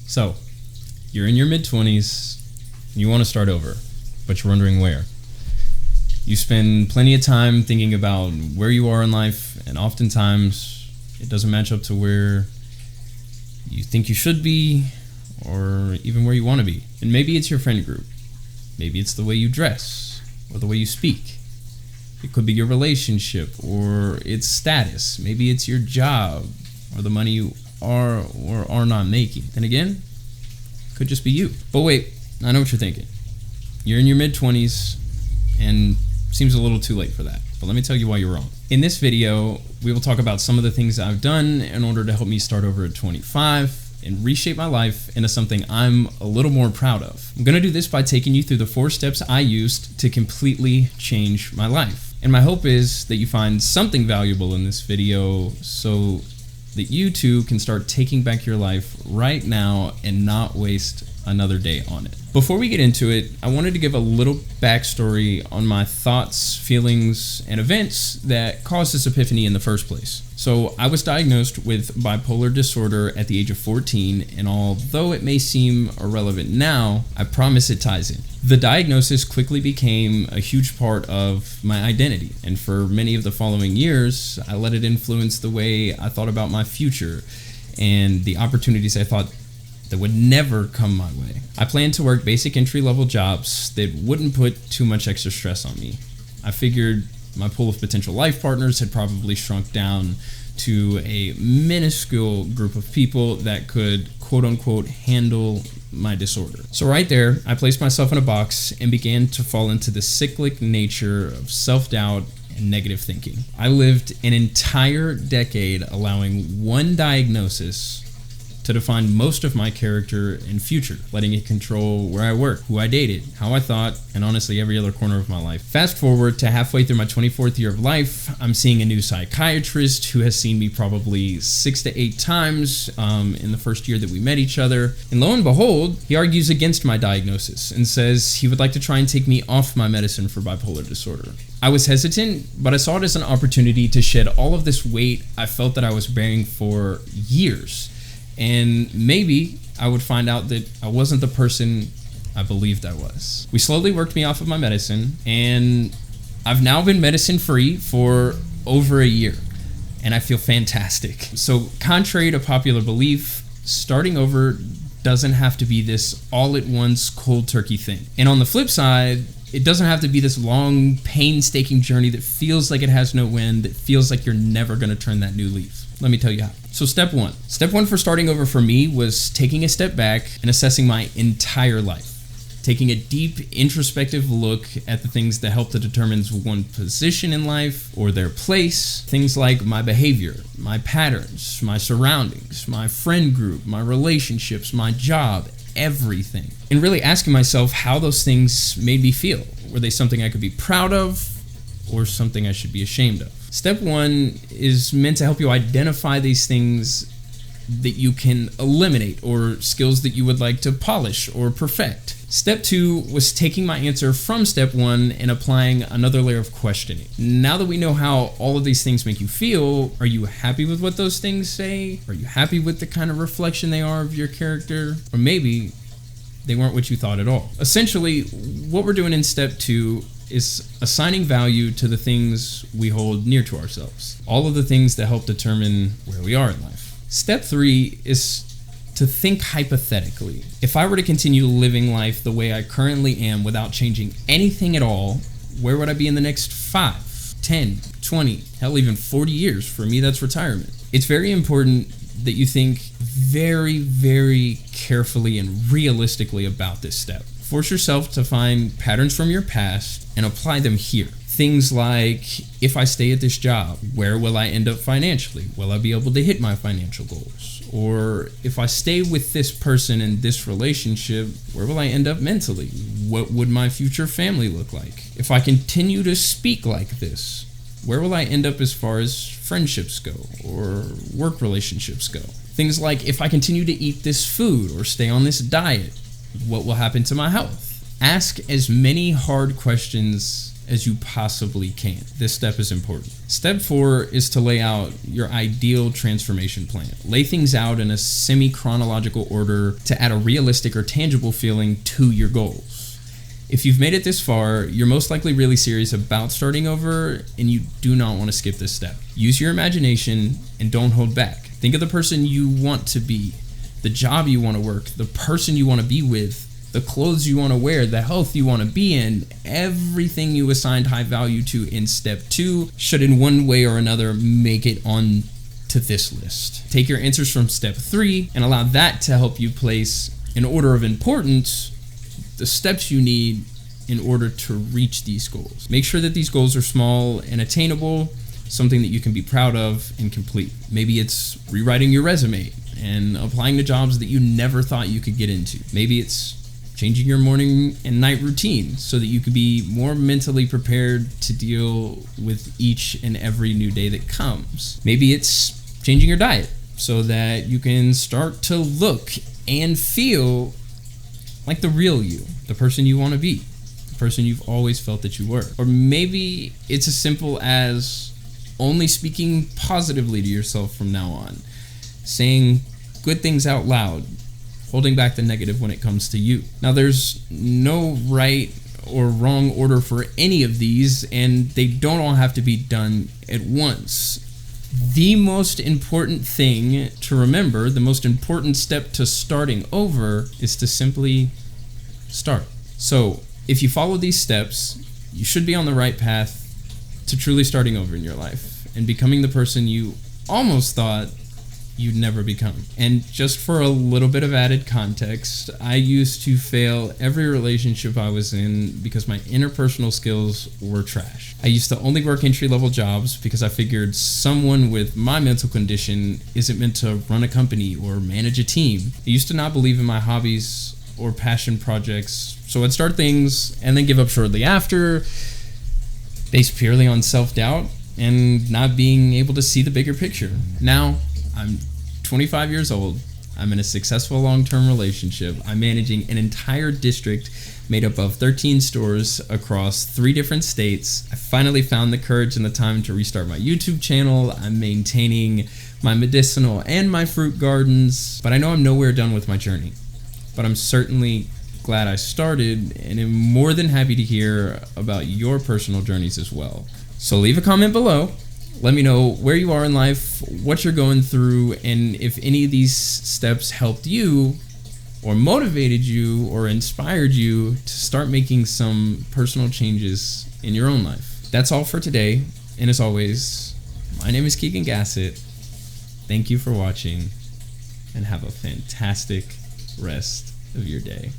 So, you're in your mid-20s, and you want to start over, but you're wondering where. You spend plenty of time thinking about where you are in life, and oftentimes it doesn't match up to where you think you should be, or even where you want to be. And maybe it's your friend group. Maybe it's the way you dress, or the way you speak. It could be your relationship, or its status. Maybe it's your job, or the money you are or are not making. Then again, it could just be you. But wait, I know what you're thinking. You're in your mid-20s, and seems a little too late for that. But let me tell you why you're wrong. In this video, we will talk about some of the things I've done in order to help me start over at 25 and reshape my life into something I'm a little more proud of. I'm gonna do this by taking you through the 4 steps I used to completely change my life. And my hope is that you find something valuable in this video so that you too can start taking back your life right now and not waste another day on it. Before we get into it, I wanted to give a little backstory on my thoughts, feelings, and events that caused this epiphany in the first place. So I was diagnosed with bipolar disorder at the age of 14, and although it may seem irrelevant now, I promise it ties in. The diagnosis quickly became a huge part of my identity, and for many of the following years, I let it influence the way I thought about my future and the opportunities I thought that would never come my way. I planned to work basic entry-level jobs that wouldn't put too much extra stress on me. I figured my pool of potential life partners had probably shrunk down to a minuscule group of people that could quote-unquote handle my disorder. So right there, I placed myself in a box and began to fall into the cyclic nature of self-doubt and negative thinking. I lived an entire decade allowing one diagnosis to define most of my character and future, letting it control where I work, who I dated, how I thought, and honestly every other corner of my life. Fast forward to halfway through my 24th year of life, I'm seeing a new psychiatrist who has seen me probably 6 to 8 times in the first year that we met each other. And lo and behold, he argues against my diagnosis and says he would like to try and take me off my medicine for bipolar disorder. I was hesitant, but I saw it as an opportunity to shed all of this weight I felt that I was bearing for years. And maybe I would find out that I wasn't the person I believed I was. We slowly worked me off of my medicine, and I've now been medicine-free for over a year, and I feel fantastic. So contrary to popular belief, starting over doesn't have to be this all-at-once cold turkey thing. And on the flip side, it doesn't have to be this long, painstaking journey that feels like it has no end, that feels like you're never gonna turn that new leaf. Let me tell you how. So step one. Step one for starting over for me was taking a step back and assessing my entire life. Taking a deep introspective look at the things that help to determine one's position in life or their place. Things like my behavior, my patterns, my surroundings, my friend group, my relationships, my job, everything. And really asking myself how those things made me feel. Were they something I could be proud of or something I should be ashamed of? Step one is meant to help you identify these things that you can eliminate or skills that you would like to polish or perfect. Step two was taking my answer from step one and applying another layer of questioning. Now that we know how all of these things make you feel, are you happy with what those things say? Are you happy with the kind of reflection they are of your character? Or maybe they weren't what you thought at all. Essentially, what we're doing in step two is assigning value to the things we hold near to ourselves. All of the things that help determine where we are in life. Step 3 is to think hypothetically. If I were to continue living life the way I currently am without changing anything at all, where would I be in the next 5, 10, 20, hell even 40 years? For me, that's retirement. It's very important that you think very, very carefully and realistically about this step. Force yourself to find patterns from your past and apply them here. Things like, if I stay at this job, where will I end up financially? Will I be able to hit my financial goals? Or if I stay with this person in this relationship, where will I end up mentally? What would my future family look like? If I continue to speak like this, where will I end up as far as friendships go or work relationships go? Things like, if I continue to eat this food or stay on this diet, what will happen to my health? Ask as many hard questions as you possibly can. This step is important. Step 4 is to lay out your ideal transformation plan. Lay things out in a semi-chronological order to add a realistic or tangible feeling to your goals. If you've made it this far, you're most likely really serious about starting over, and you do not want to skip this step. Use your imagination and don't hold back. Think of the person you want to be, the job you want to work, the person you want to be with, the clothes you want to wear, the health you want to be in. Everything you assigned high value to in step 2 should in one way or another make it on to this list. Take your answers from step 3 and allow that to help you place in order of importance the steps you need in order to reach these goals. Make sure that these goals are small and attainable, something that you can be proud of and complete. Maybe it's rewriting your resume and applying to jobs that you never thought you could get into. Maybe it's changing your morning and night routine so that you can be more mentally prepared to deal with each and every new day that comes. Maybe it's changing your diet so that you can start to look and feel like the real you, the person you want to be, the person you've always felt that you were. Or maybe it's as simple as only speaking positively to yourself from now on, saying good things out loud, holding back the negative when it comes to you. Now, there's no right or wrong order for any of these, and they don't all have to be done at once. The most important thing to remember, the most important step to starting over, is to simply start. So, if you follow these steps, you should be on the right path to truly starting over in your life and becoming the person you almost thought you'd never become. And just for a little bit of added context, I used to fail every relationship I was in because my interpersonal skills were trash. I used to only work entry-level jobs because I figured someone with my mental condition isn't meant to run a company or manage a team. I used to not believe in my hobbies or passion projects, so I'd start things and then give up shortly after, based purely on self-doubt and not being able to see the bigger picture. Now, I'm 25 years old. I'm in a successful long-term relationship. I'm managing an entire district made up of 13 stores across 3 different states. I finally found the courage and the time to restart my YouTube channel. I'm maintaining my medicinal and my fruit gardens, but I know I'm nowhere done with my journey. But I'm certainly glad I started, and am more than happy to hear about your personal journeys as well. So leave a comment below. Let me know where you are in life, what you're going through, and if any of these steps helped you or motivated you or inspired you to start making some personal changes in your own life. That's all for today, and as always, my name is Keegan Gassett. Thank you for watching, and have a fantastic rest of your day.